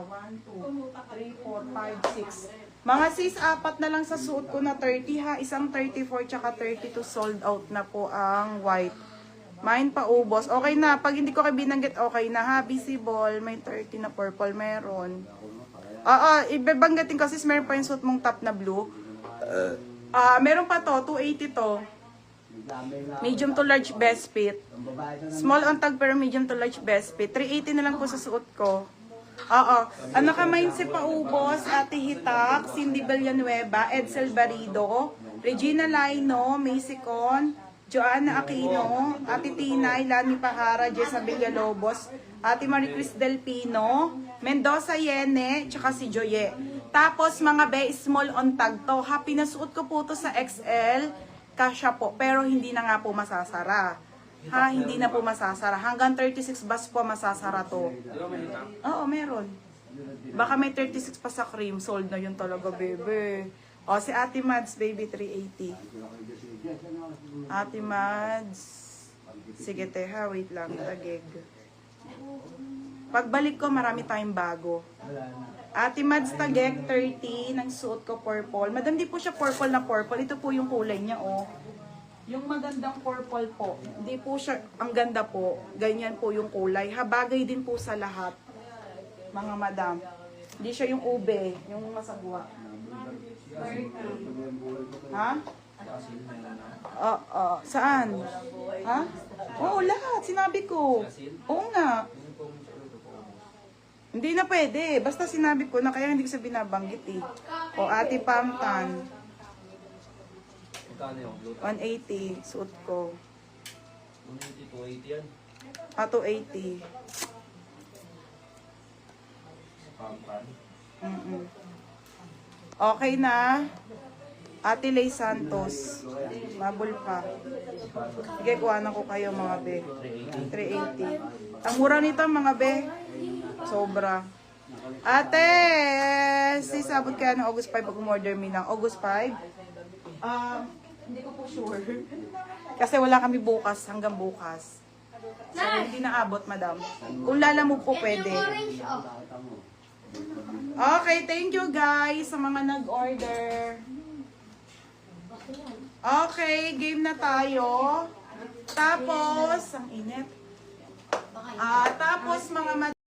1, 2, 3, 4, 5, 6. Mga sis, apat na lang sa suot ko na 30 ha. Isang 34 tsaka 32 sold out na po ang white. Mine pa ubos. Okay na. Pag hindi ko kayo binanggit, okay na ha. Visible. May 30 na purple. Meron. Ibabanggatin kasi meron pa yung suot mong top na blue. Meron pa to. 280 to. Medium to large best fit. Small on tag pero medium to large best fit. 380 na lang po sa suot ko. Nakamain si Paubos, Ate Hitak, Cindy Villanueva, Edsel Barido, Regina Laino, Macy Con, Joanna Aquino, Ate Tinay, Lani Pahara, Jessa Villalobos, Ate Maricris Del Pino, Mendoza Yene, tsaka si Joye. Tapos mga be, small on tag to. Happy na suot ko po to sa XL, kasya po, pero hindi na nga po masasara. Ha, hindi na po masasara. Hanggang 36 bus po masasara to. Oo, meron. Baka may 36 pa sa cream. Sold na yun talaga, bebe. O, si Ate Mads, baby, 380. Ate Mads. Sige, te, ha. Wait lang. Tagig. Pagbalik ko, marami tayong bago. Ate Mads, tagig, 30. Nang suot ko, purple. Madam, di po siya purple na purple. Ito po yung kulay niya, oh. Yung magandang purple po, hindi po siya, ang ganda po, ganyan po yung kulay. Habagay din po sa lahat, mga madam. Hindi siya yung ube, yung masagwa. 30. Ha? Saan? Ha? Oo, lahat, sinabi ko. Oo nga. Hindi na pwede, basta sinabi ko na kaya hindi ko sa binabanggit eh. O, Ate Pamtan. 180, suot ko. 180, 280 yan. 280. Okay na. Ate Lay Santos. Mabul pa. Sige, kuhanan ko kayo mga be. 380. Ang mura nito mga be. Sobra. Ate, sisabot kaya ng August 5 pag umorder mi ng August 5? Hindi ko po sure. Kasi wala kami bukas, hanggang bukas. So, hindi naabot, madam. Kung lala mo po, pwede. Okay, thank you guys sa mga nag-order. Okay, game na tayo. Tapos, ang init. Tapos, mga